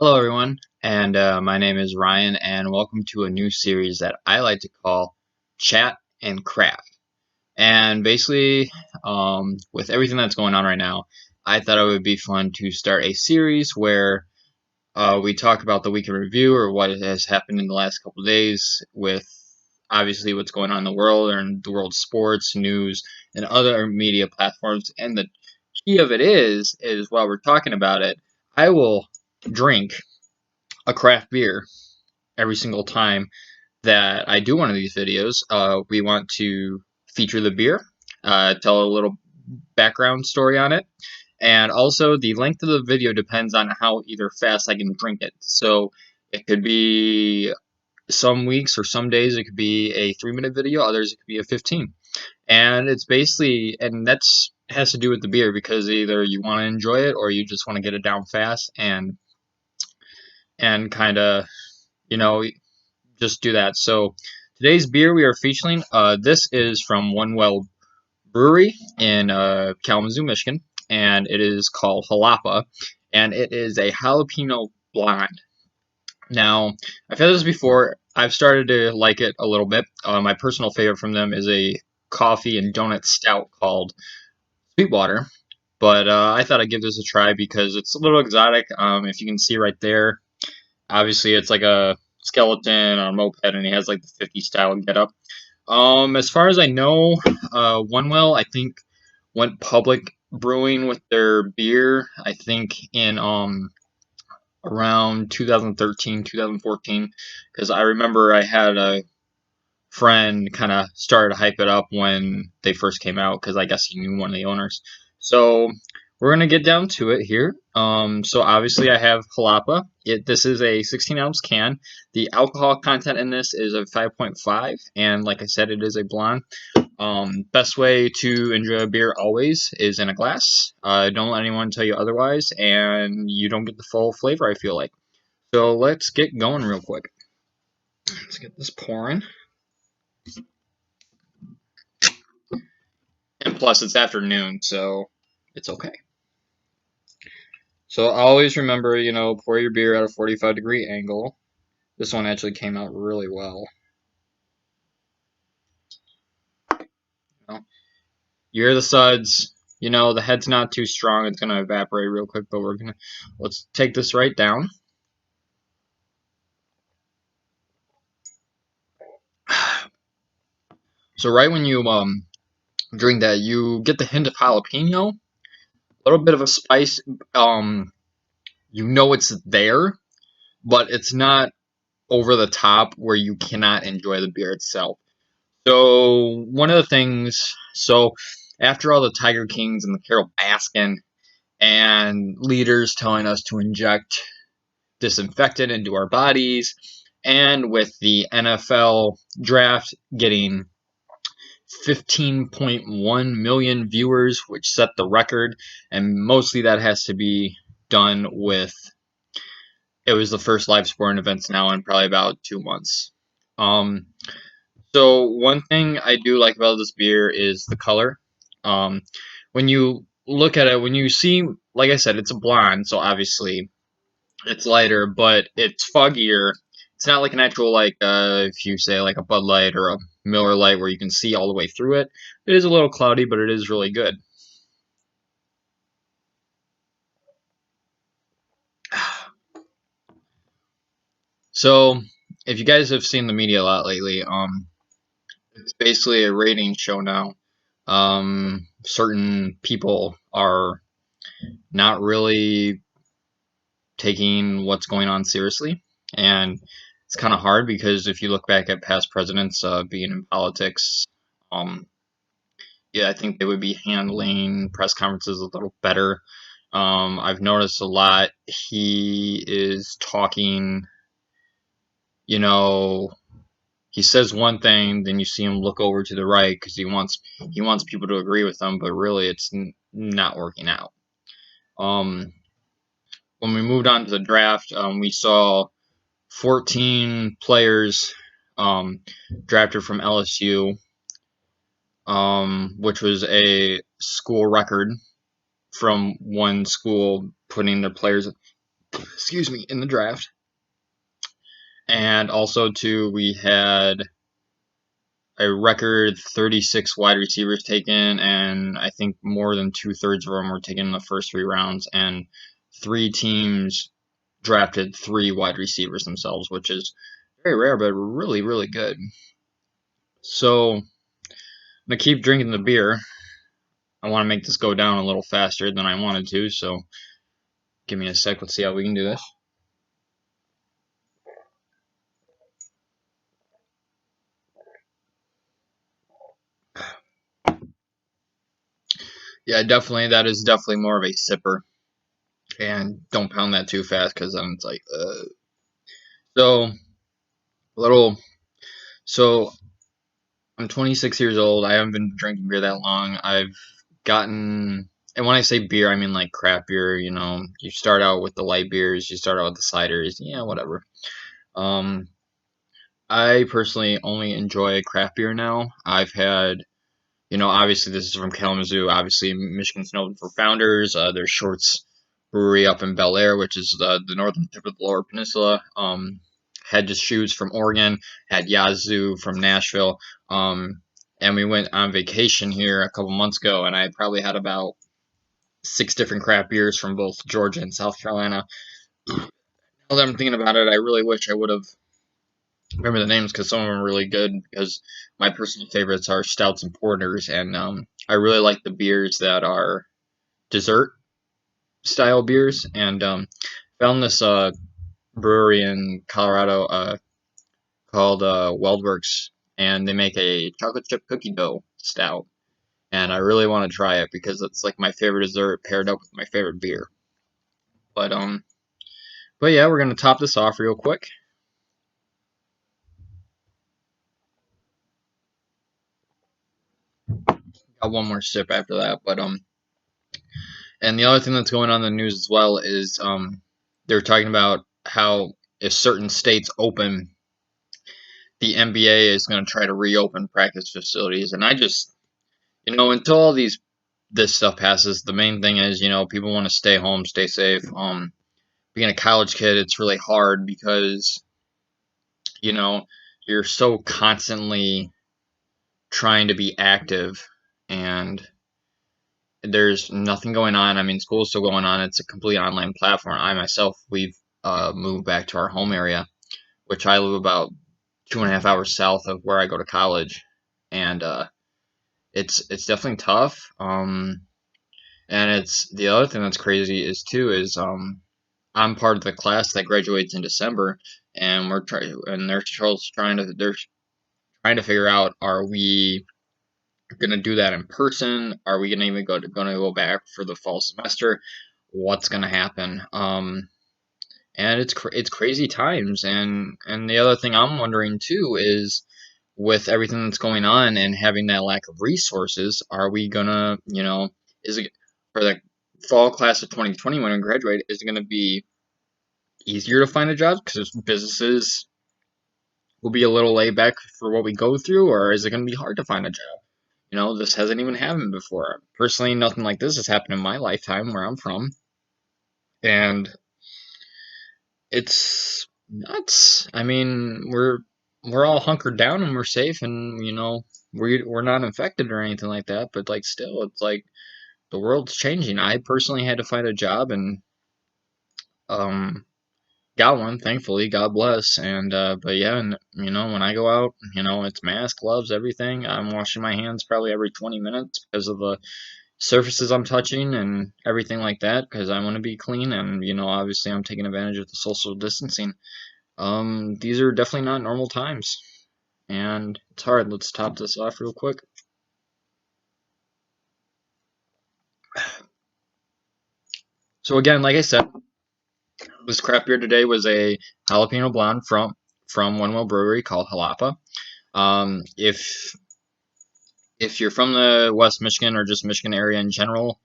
Hello, everyone, and my name is Ryan, and welcome to a new series that I like to call Chat and Craft. And basically, with everything that's going on right now, I thought it would be fun to start a series where we talk about the week in review or what has happened in the last couple of days with obviously what's going on in the world and the world sports, news, and other media platforms. And the key of it is while we're talking about it, I will drink a craft beer every single time that I do one of these videos. We want to feature the beer, tell a little background story on it, and also the length of the video depends on how either fast I can drink it. So it could be some weeks or some days it could be a 3 minute video, others it could be a 15. And it's basically, and that's has to do with the beer because either you want to enjoy it or you just want to get it down fast and kind of you know just do that. So today's beer we are featuring, this is from One Well Brewery in Kalamazoo, Michigan, and it is called Jalapa, and it is a jalapeno blonde. Now, I've had this before. I've started to like it a little bit. My personal favorite from them is a coffee and donut stout called Sweetwater. But I thought I'd give this a try because it's a little exotic. If you can see right there, obviously it's like a skeleton on a moped, and he has like the 50 style getup. As far as I know, OneWell I think went public brewing with their beer. I think in around 2013, 2014, because I remember I had a friend kind of started to hype it up when they first came out because I guess he knew one of the owners. So we're gonna get down to it here. So obviously I have Jalapa. This is a 16-ounce can. The alcohol content in this is a 5.5, and like I said, it is a blonde. Best way to enjoy a beer always is in a glass. Don't let anyone tell you otherwise, and you don't get the full flavor, I feel like. So let's get going real quick. Let's get this pouring. And plus, it's afternoon, so it's okay. So always remember, pour your beer at a 45-degree angle. This one actually came out really well. You hear the suds. The head's not too strong. It's going to evaporate real quick, but let's take this right down. So right when you drink that, you get the hint of jalapeno, a little bit of a spice. It's there, but it's not over the top where you cannot enjoy the beer itself. So one of the things, after all the Tiger Kings and the Carol Baskin and leaders telling us to inject disinfectant into our bodies, and with the NFL draft getting 15.1 million viewers, which set the record, and mostly that has to be done with it was the first live sporting events now in probably about 2 months. Um, so one thing I do like about this beer is the color. Um, when you look at it, when you see, like I said, it's a blonde, so obviously it's lighter, but it's foggier. It's not like an actual if you say like a Bud Light or a Miller Lite where you can see all the way through it. It is a little cloudy, but it is really good. So if you guys have seen the media a lot lately, it's basically a rating show now. Certain people are not really taking what's going on seriously, and it's kind of hard because if you look back at past presidents being in politics, um, yeah, I think they would be handling press conferences a little better. I've noticed a lot. He is talking, you know, he says one thing, then you see him look over to the right because he wants people to agree with him, but really it's not working out. Um, when we moved on to the draft, we saw 14 players drafted from LSU, which was a school record from one school putting their players excuse me, in the draft. And also, too, we had a record 36 wide receivers taken, and I think more than 2/3 of them were taken in the first 3 rounds, and 3 teams drafted 3 wide receivers themselves, which is very rare, but really, really good. So I'm gonna keep drinking the beer. I want to make this go down a little faster than I wanted to, so give me a sec. Let's see how we can do this. Yeah, definitely. That is definitely more of a sipper, and don't pound that too fast because then it's like, So little. So I'm 26 years old. I haven't been drinking beer that long. I've gotten, and when I say beer, I mean like craft beer. You start out with the light beers, you start out with the ciders, yeah, whatever. Um, I personally only enjoy craft beer now. I've had, obviously this is from Kalamazoo. Obviously, Michigan's known for Founders. There's Shorts Brewery up in Bel Air, which is the northern tip of the Lower Peninsula. Had just shoes from Oregon. Had Yazoo from Nashville. And we went on vacation here a couple months ago, and I probably had about 6 different craft beers from both Georgia and South Carolina. Now that I'm thinking about it, I really wish I would have remember the names because some of them are really good. Because my personal favorites are stouts and porters, and I really like the beers that are dessert style beers. And found this brewery in Colorado called Weldworks, and they make a chocolate chip cookie dough stout. And I really want to try it because it's like my favorite dessert paired up with my favorite beer. But um, but yeah, we're gonna top this off real quick. Got one more sip after that, but and the other thing that's going on in the news as well is they're talking about how if certain states open, the NBA is going to try to reopen practice facilities, and I just until all this stuff passes, the main thing is people want to stay home, stay safe. Being a college kid, it's really hard because you know you're so constantly trying to be active and there's nothing going on. I mean, school's still going on. It's a complete online platform. I myself, we've moved back to our home area, which I live about 2.5 hours south of where I go to college, and it's definitely tough. And it's the other thing that's crazy is I'm part of the class that graduates in December, and they're trying to figure out, are we going to do that in person? Are we going to even going to go back for the fall semester? What's going to happen? And it's crazy times. And the other thing I'm wondering too is with everything that's going on and having that lack of resources, are we gonna is it for the fall class of 2020 when we graduate? Is it going to be easier to find a job because businesses will be a little laid back for what we go through, or is it going to be hard to find a job? This hasn't even happened before. Personally, nothing like this has happened in my lifetime where I'm from, and it's nuts. I mean, we're all hunkered down and we're safe, and we're not infected or anything like that. But like, still, it's like the world's changing. I personally had to find a job, and um, got one, thankfully. God bless. And but yeah, and when I go out, it's mask, gloves, everything. I'm washing my hands probably every 20 minutes because of the surfaces I'm touching and everything like that because I want to be clean and obviously I'm taking advantage of the social distancing. These are definitely not normal times and it's hard. Let's top this off real quick. So again, like I said, this craft beer today was a jalapeno blonde from One Well Brewery called Jalapa. If you're from the West Michigan or just Michigan area in general,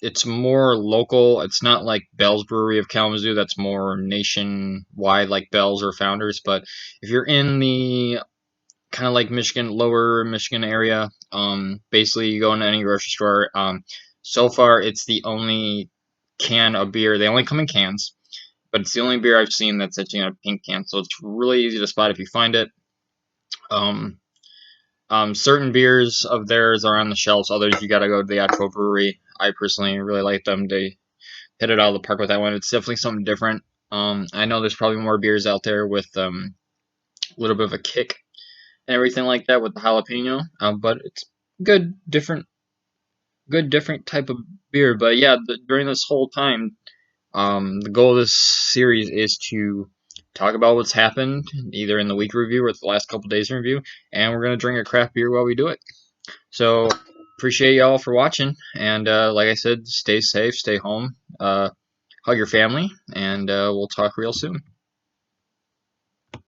it's more local. It's not like Bell's Brewery of Kalamazoo. That's more nationwide, like Bell's or Founders. But if you're in the kind of like Michigan, lower Michigan area, basically you go into any grocery store. So far, it's the only can of beer. They only come in cans, but it's the only beer I've seen that's actually in a pink can. So it's really easy to spot if you find it. Um, Certain beers of theirs are on the shelves. Others you got to go to the actual brewery. I personally really like them. They hit it out of the park with that one. It's definitely something different. I know there's probably more beers out there with a little bit of a kick and everything like that with the jalapeno. But it's good, different type of beer. But yeah, during this whole time, the goal of this series is to talk about what's happened, either in the week review or the last couple days review, and we're gonna drink a craft beer while we do it. So appreciate y'all for watching, and like I said, stay safe, stay home, hug your family, and we'll talk real soon.